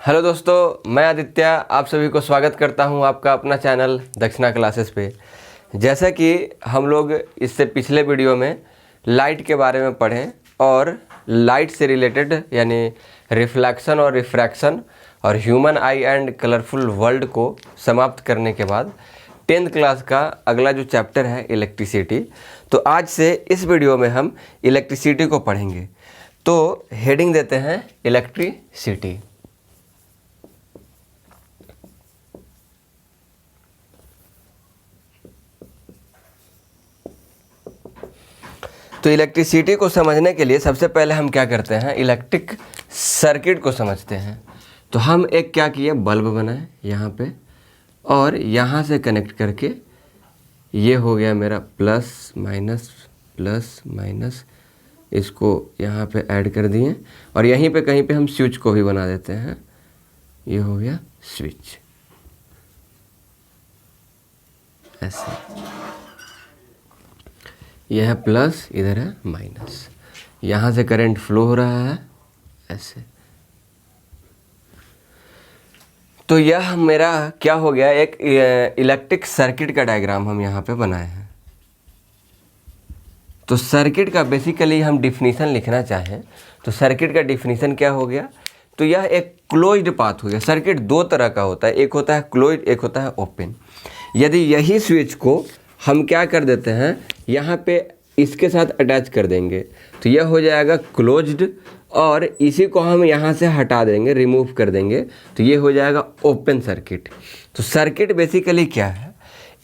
Hello दोस्तों, मैं आदित्य आप सभी को स्वागत करता हूं आपका अपना चैनल दक्षिणा क्लासेस पे। जैसा कि हम लोग इससे पिछले वीडियो में लाइट के बारे में पढ़ें और लाइट से रिलेटेड यानी रिफ्लेक्शन और रिफ्रैक्शन और human I and colourful world को समाप्त करने के बाद 10th क्लास का अगला जो चैप्टर है इलेक्ट्रिसिटी, तो आज से इस वीडियो में हम इलेक्ट्रिसिटी को पढ़ेंगे। तो हेडिंग देते हैं इलेक्ट्रिसिटी। तो इलेक्ट्रिसिटी को समझने के लिए सबसे पहले हम क्या करते हैं, इलेक्ट्रिक सर्किट को समझते हैं। तो हम एक क्या किए, बल्ब बनाए यहाँ पे और यहाँ से कनेक्ट करके ये हो गया मेरा प्लस माइनस, इसको यहाँ पे ऐड कर दिए और यहीं पे कहीं पे हम स्विच को भी बना देते हैं। ये हो गया स्विच, ऐसे यह है प्लस, इधर है माइनस, यहाँ से करंट फ्लो हो रहा है ऐसे। तो यह मेरा क्या हो गया, एक इलेक्ट्रिक सर्किट का डायग्राम हम यहाँ पे बनाए हैं। तो सर्किट का बेसिकली हम डिफिनीशन लिखना चाहें तो सर्किट का डिफिनीशन क्या हो गया, तो यह एक क्लोज्ड पाथ हो गया। सर्किट दो तरह का होता है, एक होता है क्लोज्ड, एक होता है ओपन। यदि यही स्विच को हम क्या कर देते हैं, यहाँ पे इसके साथ अटैच कर देंगे तो यह हो जाएगा क्लोज्ड, और इसी को हम यहाँ से हटा देंगे, रिमूव कर देंगे तो ये हो जाएगा ओपन सर्किट। तो सर्किट बेसिकली क्या है,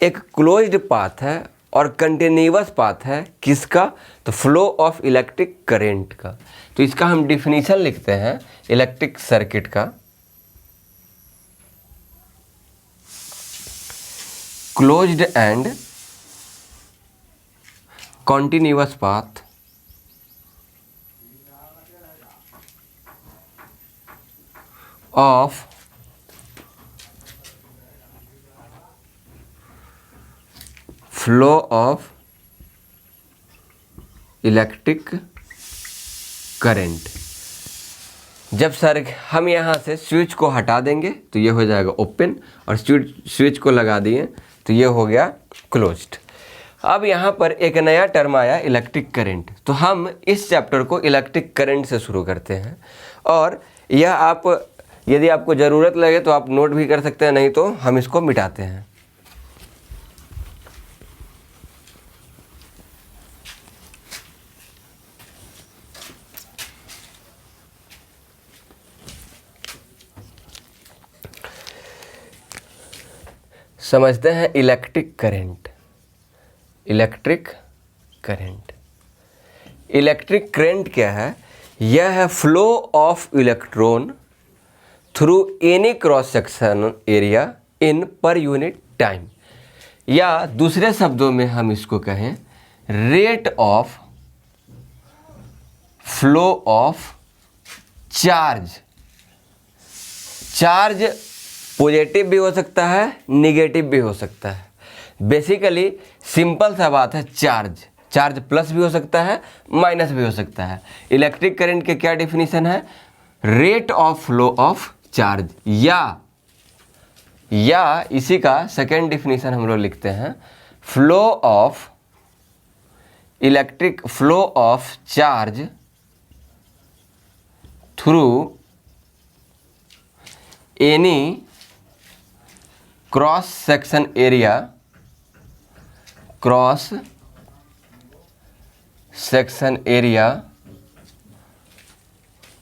एक क्लोज्ड पाथ है और कंटिन्यूअस पाथ है। किसका, तो फ्लो ऑफ इलेक्ट्रिक करंट का। तो इसका हम डिफिनीशन लिखते हैं इलेक्ट्रिक सर्किट का, closed end continuous path of flow of electric current। जब सर हम यहाँ से स्विच को हटा देंगे तो ये हो जाएगा ओपन, और स्विच को लगा दिए तो ये हो गया क्लोज्ड। अब यहाँ पर एक नया टर्म आया इलेक्ट्रिक करंट। तो हम इस चैप्टर को इलेक्ट्रिक करंट से शुरू करते हैं, और यह आप यदि आपको ज़रूरत लगे तो आप नोट भी कर सकते हैं, नहीं तो हम इसको मिटाते हैं। समझते हैं electric current. Electric current, electric current क्या है, यह है flow of electron through any cross section area in per unit time, या दूसरे शब्दों में हम इसको कहें rate of flow of charge. Charge positive भी हो सकता है, निगेटिव भी हो सकता है। बेसिकली सिंपल सा बात है, चार्ज प्लस भी हो सकता है, माइनस भी हो सकता है। इलेक्ट्रिक करंट के क्या डिफिनीशन है, rate of flow of charge, या इसी का सेकेंड डिफिनीशन हम लोग लिखते हैं flow of electric flow of charge through any cross section area, cross section area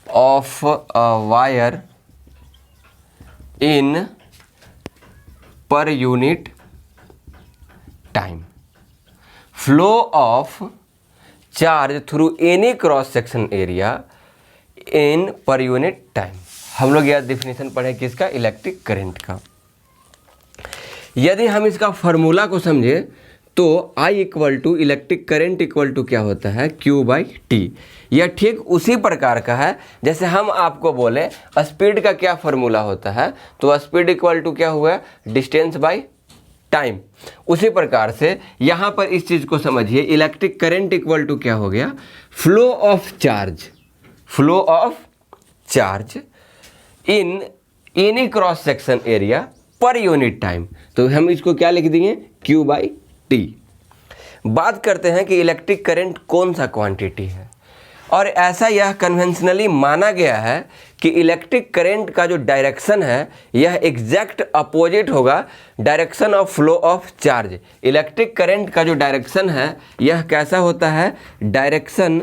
of a wire in per unit time. Flow of charge through any cross section area in per unit time. हम लोग यह definition पढ़े किसका, electric current का। यदि हम इसका formula को समझे तो I equal to electric current equal to क्या होता है, Q/T। यह ठीक उसी प्रकार का है जैसे हम आपको बोले स्पीड का क्या फॉर्मूला होता है, तो स्पीड इक्वल टू क्या हुआ, डिस्टेंस बाय टाइम। उसी प्रकार से यहाँ पर इस चीज़ को समझिए, इलेक्ट्रिक करंट इक्वल टू क्या हो गया, flow of charge in any cross section area per unit time. तो हम इसको क्या लिख दिए, Q/T। बात करते हैं कि इलेक्ट्रिक करंट कौन सा क्वांटिटी है, और ऐसा यह कन्वेंशनली माना गया है कि इलेक्ट्रिक करंट का जो डायरेक्शन है यह एग्जैक्ट अपोजिट होगा direction of flow of charge. Electric current का जो डायरेक्शन है यह कैसा होता है, direction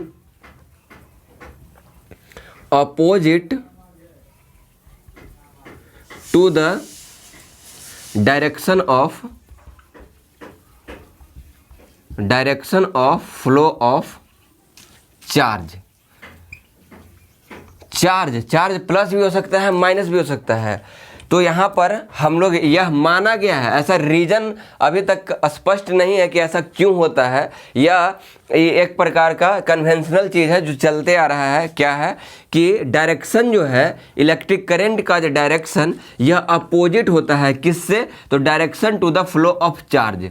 opposite to the direction of flow of charge. Charge plus भी हो सकता है, माइनस भी हो सकता है। तो यहाँ पर हम लोग यह माना गया है, ऐसा रीजन अभी तक स्पष्ट नहीं है कि ऐसा क्यों होता है, या एक प्रकार का कन्वेंशनल चीज़ है जो चलते आ रहा है। क्या है कि डायरेक्शन जो है इलेक्ट्रिक करंट का जो डायरेक्शन यह अपोजिट होता है किससे, तो direction to the flow of charge.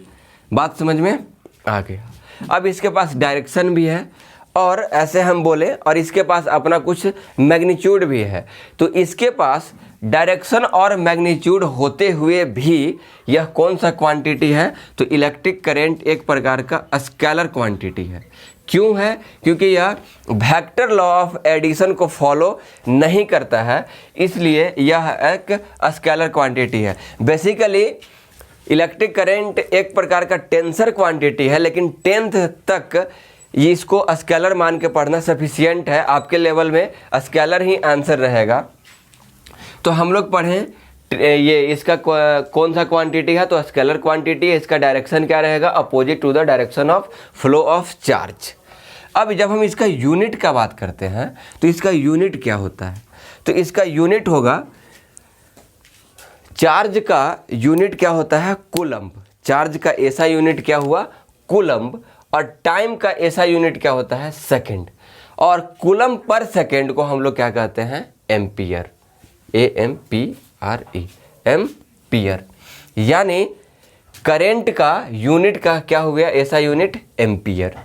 बात समझ में आ गया। अब इसके पास डायरेक्शन भी है और ऐसे हम बोले, और इसके पास अपना कुछ मैग्नीट्यूड भी है। तो इसके पास डायरेक्शन और मैग्नीट्यूड होते हुए भी यह कौन सा क्वांटिटी है, तो इलेक्ट्रिक करंट एक प्रकार का स्केलर क्वांटिटी है। क्यों है, क्योंकि यह वेक्टर लॉ ऑफ एडिशन को फॉलो नहीं करता है, इसलिए यह एक स्केलर क्वांटिटी है। बेसिकली इलेक्ट्रिक करंट एक प्रकार का टेंसर क्वांटिटी है, लेकिन 10th तक ये इसको स्केलर मान के पढ़ना सफिशियंट है। आपके लेवल में स्केलर ही आंसर रहेगा। तो हम लोग पढ़ें ये इसका कौन सा क्वांटिटी है, तो स्केलर क्वांटिटी है। इसका डायरेक्शन क्या रहेगा, opposite to the direction of flow of charge. अब जब हम इसका यूनिट का बात करते हैं तो इसका यूनिट क्या होता है, तो इसका यूनिट होगा, चार्ज का यूनिट क्या होता है, कूलम्ब। चार्ज का ऐसा यूनिट क्या हुआ, कूलम्ब। और टाइम का ऐसा यूनिट क्या होता है, सेकंड। और कूलम्ब पर सेकंड को हम लोग क्या कहते हैं, एम्पियर, AMPRE, एम्पियर। यानी करंट का यूनिट का क्या हो गया, ऐसा यूनिट एम्पियर।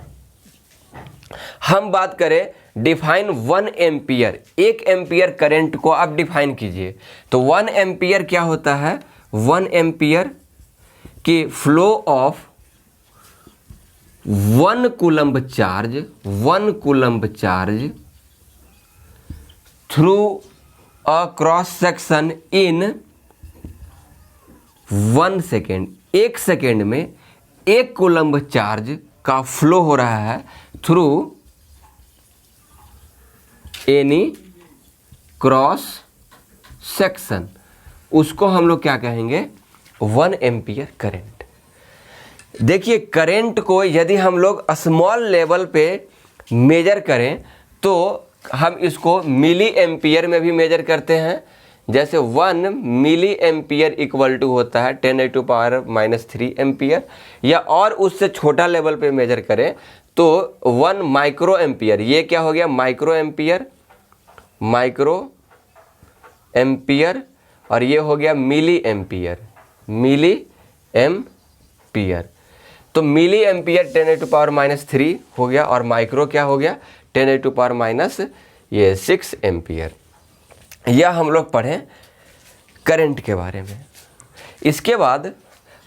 हम बात करें डिफाइन 1 एम्पियर, 1 एम्पियर करंट को आप डिफाइन कीजिए। तो 1 एम्पियर क्या होता है, 1 एम्पियर की flow of 1 coulomb charge through a cross section in 1 second. 1 second में 1 कूलम्ब चार्ज का फ्लो हो रहा है थ्रू एनी क्रॉस सेक्शन, उसको हम लोग क्या कहेंगे, 1 एम्पियर करंट। देखिए करंट को यदि हम लोग स्मॉल लेवल पे मेजर करें तो हम इसको मिली एम्पियर में भी मेजर करते हैं। जैसे 1 मिली एम्पियर इक्वल टू होता है 10⁻³ एम्पियर, या और उससे छोटा लेवल पे मेजर करें तो 1 माइक्रो एम्पियर, ये क्या हो गया, माइक्रो एम्पियर, और ये हो गया मिली एम्पियर। तो मिली एम्पियर 10⁻³ हो गया, और माइक्रो क्या हो गया, 10⁻6 एम्पियर। यह हम लोग पढ़ें करंट के बारे में। इसके बाद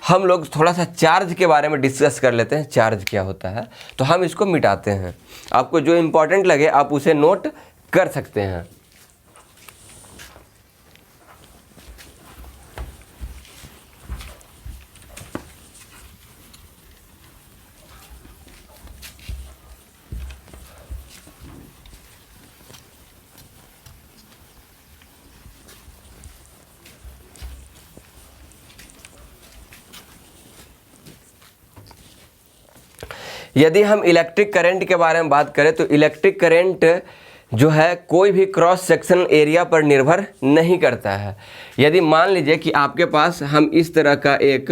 हम लोग थोड़ा सा चार्ज के बारे में डिस्कस कर लेते हैं, चार्ज क्या होता है। तो हम इसको मिटाते हैं, आपको जो इम्पोर्टेंट लगे आप उसे नोट कर सकते हैं। यदि हम इलेक्ट्रिक करंट के बारे में बात करें तो इलेक्ट्रिक करंट जो है कोई भी क्रॉस सेक्शन एरिया पर निर्भर नहीं करता है। यदि मान लीजिए कि आपके पास हम इस तरह का एक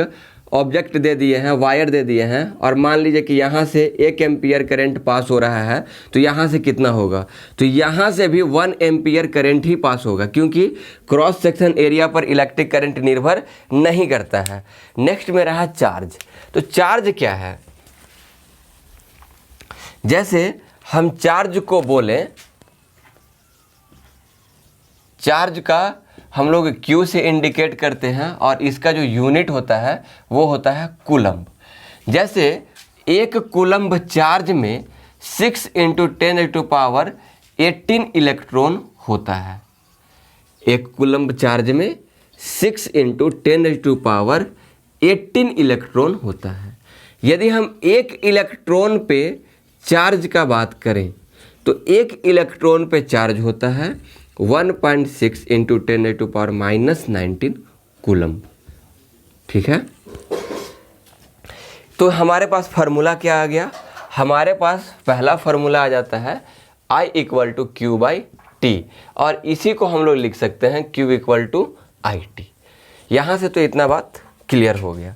ऑब्जेक्ट दे दिए हैं, वायर दे दिए हैं, और मान लीजिए कि यहाँ से 1 एम्पियर करंट पास हो रहा है, तो यहाँ से कितना होगा, तो यहाँ से भी 1 एम्पियर करंट ही पास होगा, क्योंकि क्रॉस सेक्शन एरिया पर इलेक्ट्रिक करंट निर्भर नहीं करता है। नेक्स्ट में रहा चार्ज। तो चार्ज क्या है, जैसे हम चार्ज को बोलें, चार्ज का हम लोग Q से इंडिकेट करते हैं और इसका जो यूनिट होता है वो होता है कूलम्ब। जैसे एक कूलम्ब चार्ज में 6 × 10⁻18 इलेक्ट्रॉन होता है। एक कूलम्ब चार्ज में 6 × 10⁻18 इलेक्ट्रॉन होता है। यदि हम एक इलेक्ट्रॉन पे चार्ज का बात करें तो एक इलेक्ट्रॉन पे चार्ज होता है 1.6 × 10⁻−19 कूलम्ब। ठीक है, तो हमारे पास फार्मूला क्या आ गया? हमारे पास पहला फार्मूला आ जाता है I = Q/T और इसी को हम लोग लिख सकते हैं Q = IT। यहाँ से तो इतना बात क्लियर हो गया।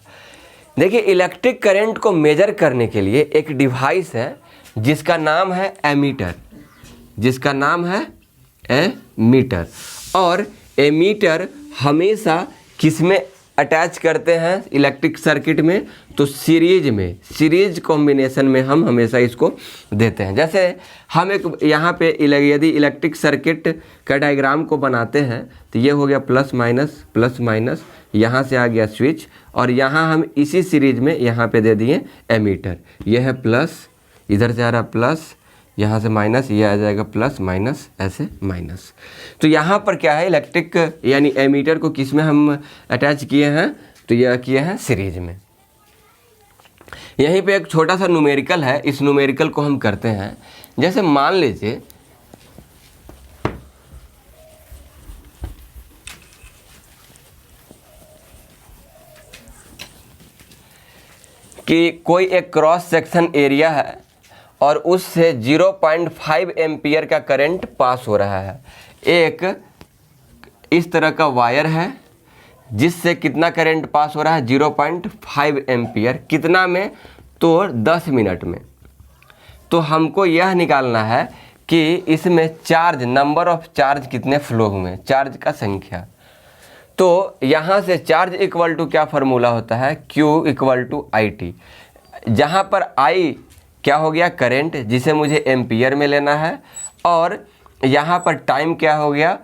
देखिए, इलेक्ट्रिक करंट को मेजर करने के लिए एक डिवाइस है जिसका नाम है एमीटर, जिसका नाम है एमीटर। और एमीटर हमेशा किस में अटैच करते हैं इलेक्ट्रिक सर्किट में? तो सीरीज में, सीरीज कॉम्बिनेशन में हम हमेशा इसको देते हैं। जैसे हम एक यहाँ पे यदि इलेक्ट्रिक सर्किट का डायग्राम को बनाते हैं तो ये हो गया प्लस माइनस, यहाँ से आ गया स्विच और यहाँ हम इसी सीरीज में यहाँ पे दे दिए एमीटर। ये है प्लस, इधर से आ रहा प्लस, यहाँ से माइनस, ये आ जाएगा प्लस माइनस, ऐसे माइनस। तो यहाँ पर क्या है, इलेक्ट्रिक यानी एमीटर को किस में हम अटैच किए हैं? तो यह किए हैं सीरीज में। यहीं पे एक छोटा सा न्यूमेरिकल है, इस न्यूमेरिकल को हम करते हैं। जैसे मान लीजिए कि कोई एक क्रॉस सेक्शन एरिया है और उससे 0.5 एम्पियर का करंट पास हो रहा है। एक इस तरह का वायर है जिससे कितना करंट पास हो रहा है? 0.5 एम्पियर। कितना में? तो 10 मिनट में। तो हमको यह निकालना है कि इसमें चार्ज, नंबर ऑफ चार्ज कितने फ्लो हुए, चार्ज का संख्या। तो यहाँ से चार्ज इक्वल टू क्या फार्मूला होता है? Q = IT, जहाँ पर I क्या हो गया? करंट, जिसे मुझे एम्पियर में लेना है, और यहाँ पर टाइम क्या हो गया?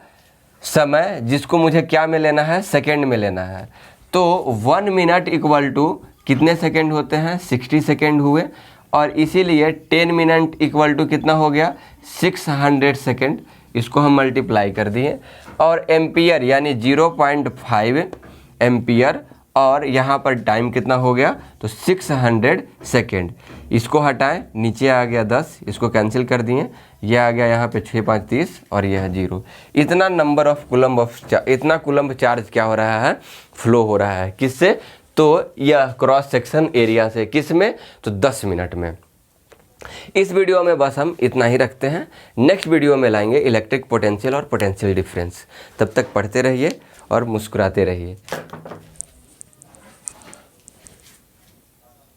समय, जिसको मुझे क्या में लेना है? सेकंड में लेना है। तो 1 मिनट इक्वल टू कितने सेकंड होते हैं? 60 सेकंड हुए, और इसीलिए 10 मिनट इक्वल टू कितना हो गया? 600 सेकंड। इसको हम मल्टीप्लाई कर दिए, और एम्पियर यानी 0.5 एम्पियर, और यहाँ पर टाइम कितना हो गया? तो 600 सेकेंड। इसको हटाएं, नीचे आ गया 10, इसको कैंसिल कर दिए, यह आ गया यहाँ पे 6 5 30 और यह है 0। इतना नंबर ऑफ कूलम्ब इतना कूलम्ब चार्ज क्या हो रहा है? फ्लो हो रहा है। किससे? तो यह क्रॉस सेक्शन एरिया से। किस में? तो 10 मिनट में। इस वीडियो में बस हम इतना ही रखते हैं। नेक्स्ट वीडियो में लाएंगे इलेक्ट्रिक पोटेंशियल और पोटेंशियल डिफरेंस। तब तक पढ़ते रहिए और मुस्कुराते रहिए।